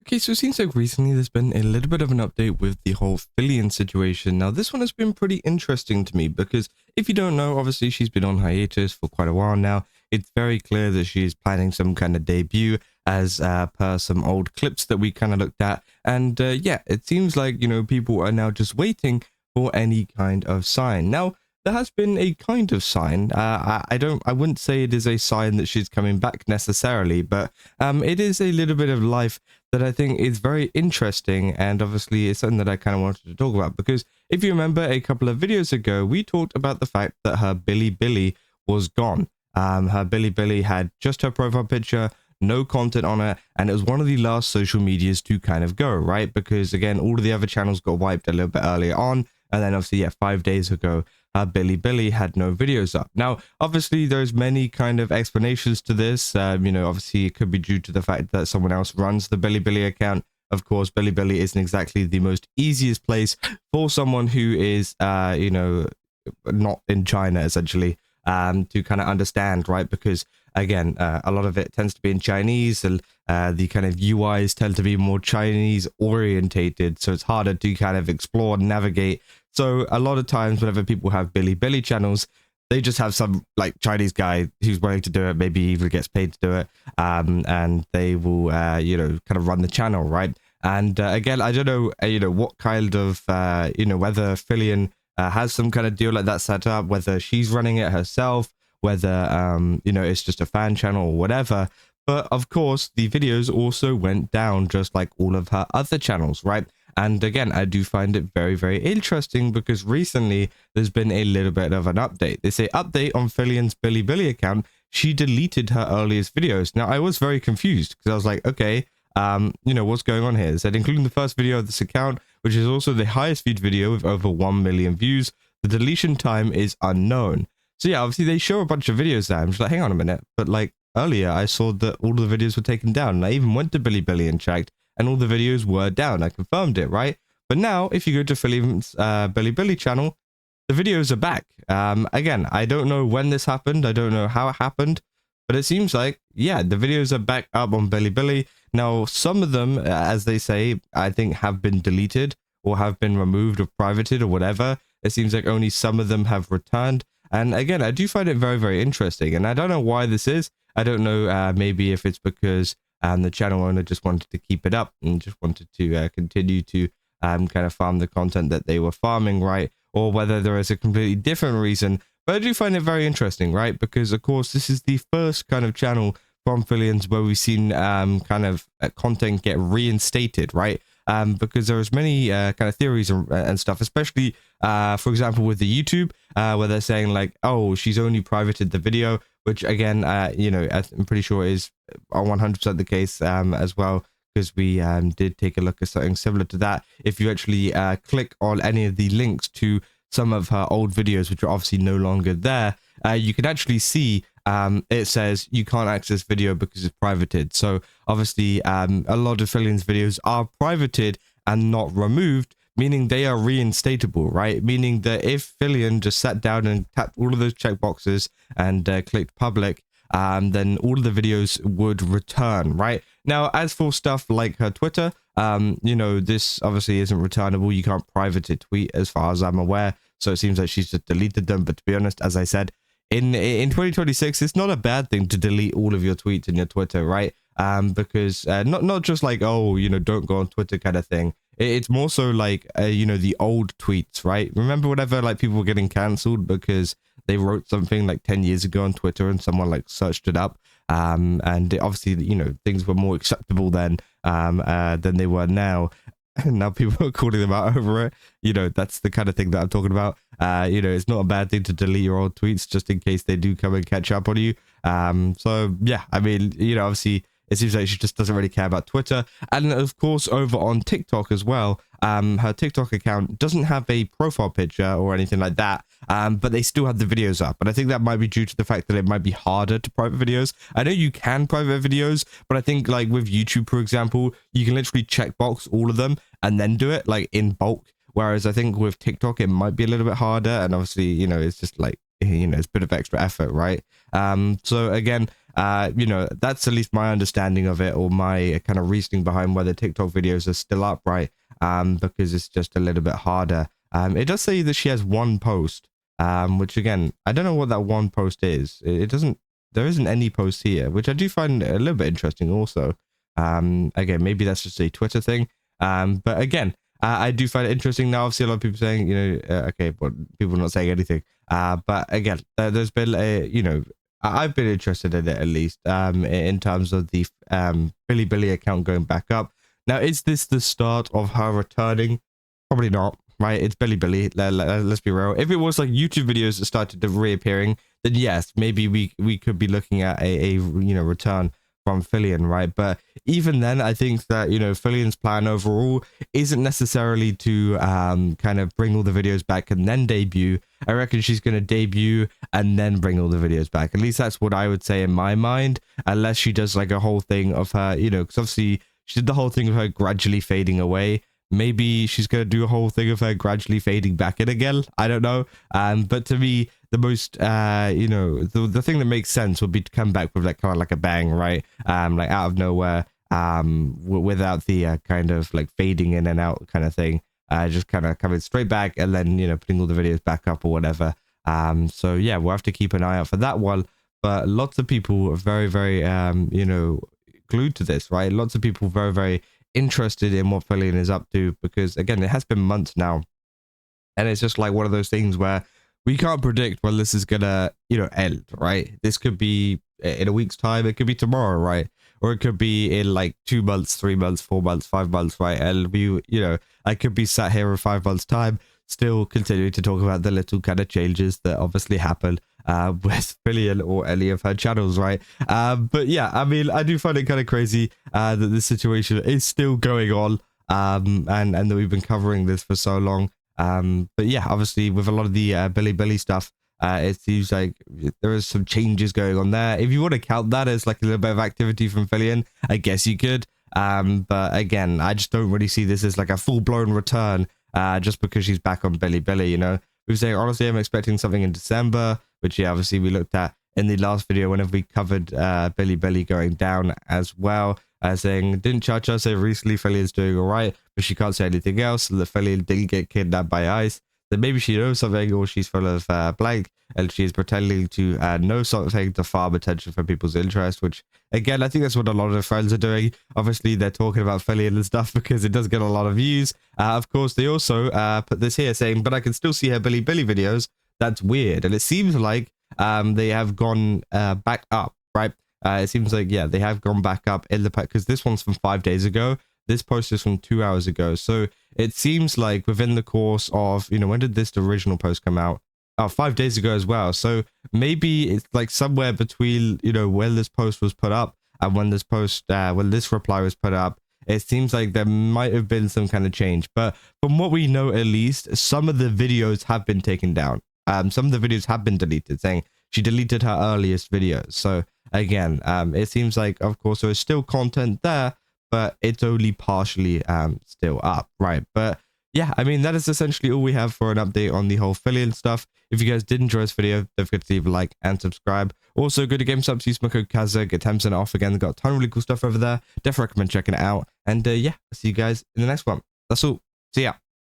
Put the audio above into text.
Okay, so it seems like recently there's been a little bit of an update with the whole Filian situation. Now, this one has been pretty interesting to me because if you don't know, obviously she's been on hiatus for quite a while now. It's very clear that she's planning some kind of debut as per some old clips that we kind of looked at. And yeah, it seems like, people are now just waiting for any kind of sign. Now, there has been a kind of sign. I wouldn't say it is a sign that she's coming back necessarily, but it is a little bit of life that I think is very interesting, and obviously it's something that I kind of wanted to talk about because if you remember a couple of videos ago, we talked about the fact that her BiliBili was gone. Her BiliBili had just her profile picture, no content on it, and it was one of the last social medias to kind of go, right? Because again, all of the other channels got wiped a little bit earlier on, and then obviously, yeah, 5 days ago, BiliBili had no videos up. Now, obviously, there's many kind of explanations to this. Obviously, it could be due to the fact that someone else runs the BiliBili account. Of course, BiliBili isn't exactly the most easiest place for someone who is, not in China, essentially, to kind of understand, right? Because, again, a lot of it tends to be in Chinese, and the kind of UIs tend to be more Chinese orientated, so it's harder to kind of explore and navigate. So a lot of times whenever people have BiliBili channels, they just have some like Chinese guy who's willing to do it, maybe even gets paid to do it, and they will, kind of run the channel, right? And again, I don't know, what kind of, whether Filian has some kind of deal like that set up, whether she's running it herself, whether, it's just a fan channel or whatever. But of course, the videos also went down just like all of her other channels, right? And again, I do find it very, very interesting because recently there's been a little bit of an update. They say update on Filian's BiliBili account. She deleted her earliest videos. Now, I was very confused because I was like, okay, what's going on here? It said, including the first video of this account, which is also the highest viewed video with over 1 million views. The deletion time is unknown. So yeah, obviously they show a bunch of videos there. I'm just like, hang on a minute. But like earlier, I saw that all the videos were taken down. And I even went to BiliBili and checked, and all the videos were down. I confirmed it, right? But now, if you go to Filian's BiliBili channel, the videos are back. Again, I don't know when this happened. I don't know how it happened. But it seems like, yeah, the videos are back up on BiliBili. Now, some of them, as they say, I think have been deleted or have been removed or privated or whatever. It seems like only some of them have returned. And again, I do find it very, very interesting. And I don't know why this is. I don't know, maybe if it's because the channel owner just wanted to keep it up and just wanted to continue to kind of farm the content that they were farming, right? Or whether there is a completely different reason. But I do find it very interesting, right? Because, of course, this is the first kind of channel from Filian's where we've seen kind of content get reinstated, right? Because there's many kind of theories and stuff, especially, for example, with the YouTube, where they're saying like, oh, she's only privated the video, which again, I'm pretty sure is 100% the case as well, because we did take a look at something similar to that. If you actually click on any of the links to some of her old videos, which are obviously no longer there, you can actually see it says you can't access video because it's privated. So obviously a lot of Filian's videos are privated and not removed, meaning they are reinstatable, right? Meaning that if Filian just sat down and tapped all of those checkboxes and clicked public, then all of the videos would return, right? Now, as for stuff like her Twitter, this obviously isn't returnable. You can't private a tweet as far as I'm aware. So it seems like she's just deleted them. But to be honest, as I said, in 2026, it's not a bad thing to delete all of your tweets in your Twitter, right? Because not just like, oh, don't go on Twitter kind of thing. It's more so like, the old tweets, right? Remember whenever like people were getting cancelled because they wrote something like 10 years ago on Twitter and someone like searched it up. And obviously, things were more acceptable then than they were now. Now people are calling them out over it. That's the kind of thing that I'm talking about. It's not a bad thing to delete your old tweets just in case they do come and catch up on you. So yeah, I mean, obviously it seems like she just doesn't really care about Twitter. And of course, over on TikTok as well, her TikTok account doesn't have a profile picture or anything like that, but they still have the videos up. And I think that might be due to the fact that it might be harder to private videos. I know you can private videos, but I think like with YouTube, for example, you can literally checkbox all of them and then do it like in bulk. Whereas I think with TikTok, it might be a little bit harder. And obviously, it's just like, it's a bit of extra effort, right? So again, you know, that's at least my understanding of it, or my kind of reasoning behind why the TikTok videos are still up, right? Because it's just a little bit harder. It does say that she has one post, which again, I don't know what that one post is. It doesn't, there isn't any post here, which I do find a little bit interesting also. Again, maybe that's just a Twitter thing. But again, I do find it interesting. Now, obviously, a lot of people saying, you know, okay, but people not saying anything. But again, there's been a, you know, I've been interested in it at least, in terms of the BiliBili account going back up. Now, is this the start of her returning? Probably not, right? It's BiliBili. Let's be real. If it was like YouTube videos that started reappearing, then yes, maybe we could be looking at a you know, return from Filian, right? But even then, I think that, you know, Filian's plan overall isn't necessarily to kind of bring all the videos back and then debut. I reckon she's going to debut and then bring all the videos back. At least that's what I would say in my mind, unless she does like a whole thing of her, you know, because obviously she did the whole thing of her gradually fading away. Maybe she's going to do a whole thing of her gradually fading back in again. I don't know. But to me, the most, you know, the thing that makes sense would be to come back with like kind of like a bang, right? Like out of nowhere, without the kind of like fading in and out kind of thing. Just kind of coming straight back and then, you know, putting all the videos back up or whatever. So yeah, we'll have to keep an eye out for that one. But lots of people are very, very, you know, glued to this, right? Lots of people very, very interested in what Filian is up to, because again, it has been months now, and it's just like one of those things where we can't predict when this is gonna, you know, end, right? This could be in a week's time, it could be tomorrow, right? Or it could be in like 2 months, 3 months, 4 months, 5 months, right? And we, you know, I could be sat here in 5 months time still continuing to talk about the little kind of changes that obviously happen with Filian or any of her channels, right? But yeah, I mean, I do find it kind of crazy that this situation is still going on, and that we've been covering this for so long. But yeah, obviously with a lot of the BiliBili stuff, it seems like there is some changes going on there. If you want to count that as like a little bit of activity from Filian, I guess you could. But again, I just don't really see this as like a full-blown return, just because she's back on BiliBili, you know? We say, honestly, I'm expecting something in December, which yeah, obviously we looked at in the last video whenever we covered BiliBili going down as well, saying, didn't Chacha say recently Filian's doing all right, but she can't say anything else, so the Filian didn't get kidnapped by ICE. Then maybe she knows something, or she's full of blank, and she's pretending to know something to farm attention for people's interest, which, again, I think that's what a lot of her friends are doing. Obviously, they're talking about Filian and stuff because it does get a lot of views. Of course, they also put this here saying, but I can still see her BiliBili videos. That's weird. And it seems like they have gone back up, right? It seems like, yeah, they have gone back up in the pack, because this one's from 5 days ago. This post is from 2 hours ago. So it seems like within the course of, you know, when did this original post come out? Oh, 5 days ago as well. So maybe it's like somewhere between, you know, when this post was put up and when this post, when this reply was put up, it seems like there might have been some kind of change. But from what we know, at least, some of the videos have been taken down. Some of the videos have been deleted, saying she deleted her earliest videos. So again, it seems like, of course, there is still content there, but it's only partially still up, right? But yeah, I mean, that is essentially all we have for an update on the whole Filian stuff. If you guys did enjoy this video, don't forget to leave a like and subscribe. Also, go to GameStop, use my code Kazza, get 10% off again. They've got a ton of really cool stuff over there. Definitely recommend checking it out. And yeah, I'll see you guys in the next one. That's all. See ya.